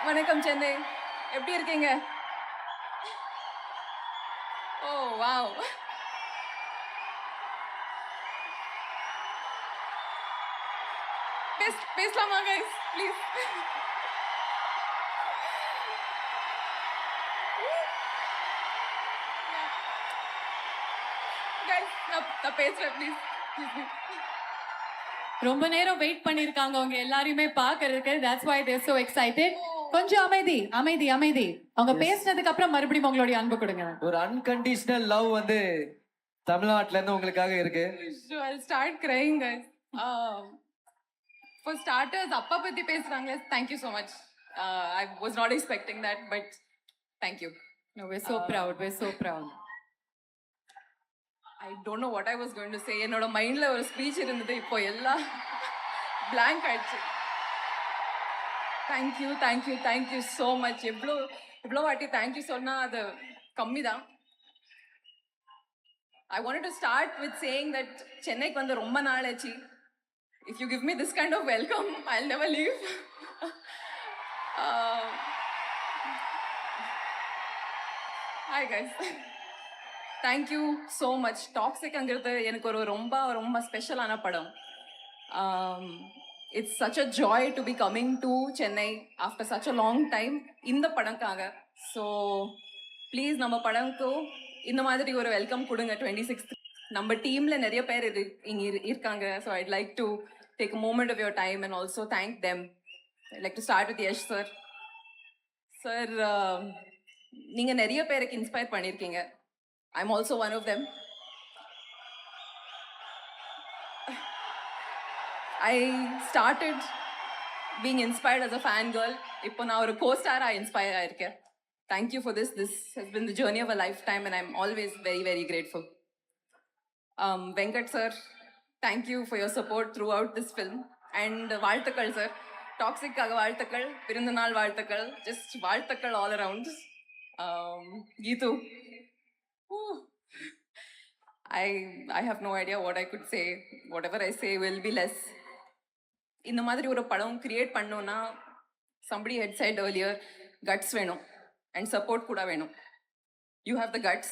வணக்கம் சென்னை, எப்படி இருக்கீங்க? ஓ வாவ். பேசலாமா கைஸ் ப்ளீஸ்? கைஸ் நான் பேசுறேன் ப்ளீஸ். ரொம்ப நேரம் வெயிட் பண்ணிருக்காங்க அவங்க எல்லாரையுமே பாக்குறதுக்கு. That's why they are so excited. கொஞ்சம் அமைதி அமைதி அமைதி. அவங்க பேசினதுக்கு அப்புறம் மறுபடியும் உங்களுடைய அன்பு கொடுங்க. ஒரு அன்கண்டிஷனல் லவ் வந்து தமிழ்நாட்டுல இருந்து உங்களுக்காக இருக்கு. So I'll start crying guys. For starters, அப்பா பத்தி பேசுறாங்க. Thank you so much. I was not expecting that, but thank you. No, we're so proud. We're so proud. I don't know what I was going to say. என்னோட மைண்ட்ல ஒரு speech இருந்தது, இப்போ எல்லாம் blank ஆயிடுச்சு. Thank you so much. எவ்வளோ வாட்டி thank you சொன்னா அது கம்மி தான். I wanted to start with saying that சென்னைக்கு வந்து ரொம்ப நாள் ஆச்சு. If you give me this kind of welcome, I'll never leave. Hi guys. Thank you so much. Toxic அங்கிறது எனக்கு ஒரு ரொம்ப ஸ்பெஷலான படம். It's such a joy to be coming to Chennai after such a long time இந்த படம்காக. So please நம்ம படம்க்கு இந்த மாதிரி ஒரு வெல்கம் கொடுங்க 26th. நம்ம டீம்ல நிறைய பேர் இங்க இருக்காங்க. So I'd like to take a moment of your time and also thank them. I'd like to start with Yash sir. Sir, நீங்க நிறைய பேருக்கு இன்ஸ்பயர் பண்ணிருக்கீங்க. I'm also one of them. I started being inspired as a fangirl. இப்போ நான் ஒரு co-star-ஆ inspire ஆயிருக்கேன். Thank you for this. This has been the journey of a lifetime and I'm always very, very grateful. Venkat sir, thank you for your support throughout this film. And வாழ்த்துக்கள் sir. டாக்ஸிக்காக வாழ்த்துக்கள், பிறந்தநாள் வாழ்த்துக்கள், just வாழ்த்துக்கள் all around. Geetu. I have no idea what I could say. Whatever I say will be less. இந்த மாதிரி ஒரு படம் create பண்ணோம்னா somebody had said earlier, guts வேணும் and support கூட வேணும். You have the guts.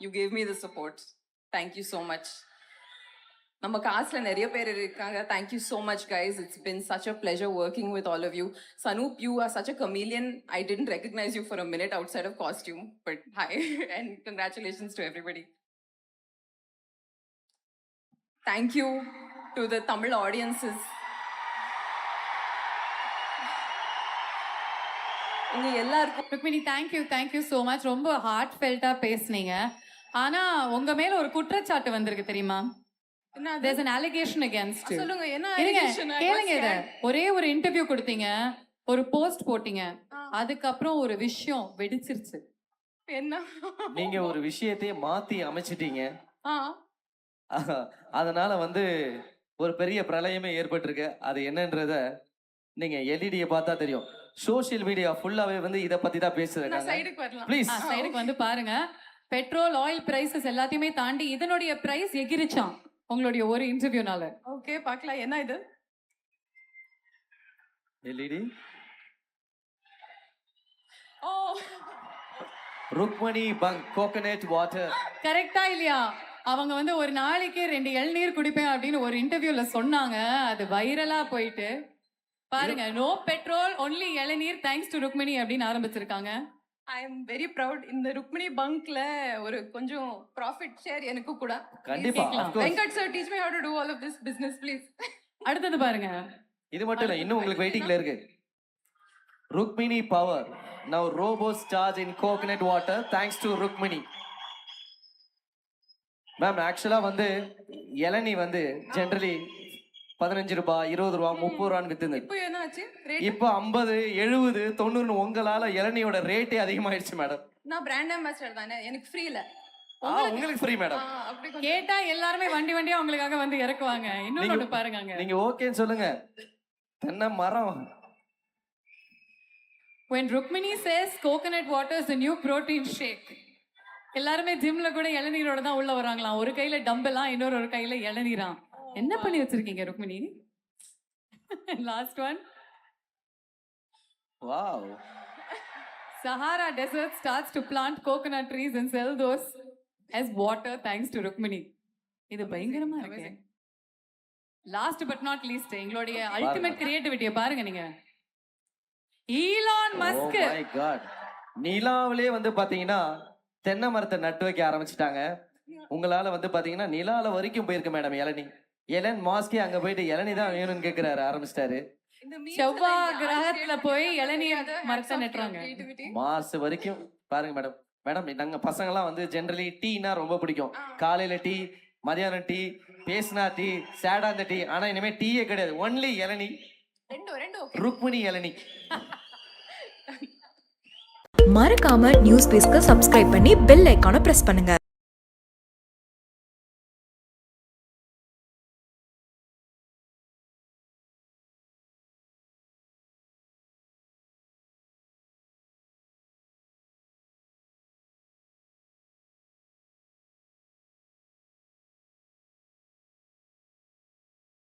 You gave me the support. Thank you so much. நம்ம காஸ்ட்ல நிறைய பேர் இருக்காங்க. Thank you so much guys. It's been such a pleasure working with all of you. Sanup, you are such a chameleon. I didn't recognize you for a minute outside of costume, but hi and congratulations to everybody. Thank you to the Tamil audiences. உங்க எல்லாருக்கும் Rukmini thank you so much. ரொம்ப heart ஃபெல்ட்டா பேசுனீங்க. ஆனா உங்க மேல ஒரு குற்றச்சாட்டு வந்திருக்கு தெரியுமா? There's an allegation against you. சொல்லுங்க என்ன இருங்க, allegation? கேளுங்க இத. ஒரே ஒரு இன்டர்வியூ கொடுத்தீங்க, ஒரு போஸ்ட் போட்டீங்க, அதுக்கப்புறம் ஒரு விஷயம் வெடிச்சிருச்சு. என்ன? நீங்க ஒரு விஷயத்தையே மாத்தி அமைச்சிட்டீங்க. ஆ அதனால வந்து ஒரு பெரிய பிரளயமே ஏற்பட்டிருக்கு. அது என்னன்றத நீங்க எல்இடியை பார்த்தா தெரியும். சோஷியல் மீடியா ஃபுல்லாவே வந்து இத பத்தி தான் நான் பேசுறாங்க. சைடுக்கு வரலாம். ப்ளீஸ் சைடுக்கு வந்து பாருங்க. பெட்ரோல் ஆயில் பிரைசஸ் எல்லாத்தையுமே தாண்டி இதனுடைய பிரைஸ் எகிரிச்சான் உங்களுடைய ஒரு இன்டர்வியூனால. ஓகே பார்க்கலாம். என்ன இது? எல்இடி ஓ ருக்மணி பங்க் கோகனட் வாட்டர். கரெக்டா இல்லையா? அவங்க வந்து ஒரு நாளைக்கு 2 இளநீர் குடிப்பேன் அப்படின்னு ஒரு இன்டர்வியூல சொன்னாங்க. அது வைரலா போயிட்டு பாருங்க, நோ பெட்ரோல் ஒன்லி இளநீர் தேங்க்ஸ் டு ருக்மிணி அப்படின்னு ஆரம்பிச்சிருக்காங்க. I am very proud. இந்த ருக்மிணி பங்க்ல ஒரு கொஞ்சம் ப்ராஃபிட் ஷேர் எனக்கு கூட. கண்டிப்பா of course. Venkat sir teach me how to do all of this business please. அடுத்தது பாருங்க. இது மட்டும் இல்ல, இன்னும் உங்களுக்கு வெயிட்டிங்ல இருக்கு. Rukmini power. Now robots charge in coconut water thanks to Rukmini. Ma'am ஆக்சுவலா வந்து இளநீ வந்து ஜெனரலி 15 ரூபாய், 20 ரூபாய், 30 ரூபான்னு வித்துது. இப்போ என்ன ஆச்சு ரேட்? இப்போ 50, 70, 90 உங்களால இளநியோட ரேட்டே அதிகமாயிடுச்சு மேடம். நான் பிராண்ட் அம்பாசிடர் தானே, எனக்கு ஃப்ரீ இல்ல. உங்களுக்கு ஃப்ரீ மேடம். அப்படி கொஞ்சம் கேட்டா எல்லாருமே வண்டியா உங்களுக்காக வந்து இறக்குவாங்க. இன்னொன்னு பாருங்க அங்க. நீங்க ஓகேன்னு சொல்லுங்க. தென்னை மரம். When Rukmini says coconut water is the new protein shake. எல்லாருமே ஜிம்ல கூட இளநீரோட தான் உள்ள வராங்களாம். ஒரு கையில டம்பலா, இன்னொரு கையில இளநீரா. என்ன பண்ணி வச்சிருக்கீங்க Rukmini? Last one. Wow. Sahara Desert starts to plant coconut trees and sell those as water thanks to Rukmini. இது பயங்கரமா இருக்கு. லாஸ்ட் பட் நாட் லீஸ்ட் எங்களுடைய அல்டிமேட் கிரியேட்டிவிட்டியை பாருங்க நீங்க. Elon Musk. Oh my god. நிலாவிலே வந்து பாத்தீங்கன்னா தென்னை மரத்தை நட்டு வைக்க ஆரம்பிச்சிட்டாங்க. உங்களால வந்து பாத்தீங்கன்னா நிலால வரைக்கும் போயிருக்கு மேடம் இளநி. எலன் மாஸ்கே அங்க போயிட்டு இளநி தான் வேணும்னு கேக்குறாரு, ஆரம்பிச்சிட்டாரு. செவ்வாய் கிரகத்துல போய் இளநீர் மரத்தை நட்டுறாங்க. மாசு வரைக்கும் பாருங்க மேடம். மேடம் நாங்க பசங்கெல்லாம் வந்து ஜென்ரலி டீனா ரொம்ப பிடிக்கும். காலையில டீ, மதியானம் டீ, பேசினா டீ, சேடா அந்த டீ. ஆனா இனிமே டீயே கிடையாது, ஒன்லி இளநி. ருக்மிணி இளநி. மறக்காம நியூஸ் பேஸ்க்கு சப்ஸ்கிரைப் பண்ணி பெல் ஐகானை பிரஸ் பண்ணுங்க.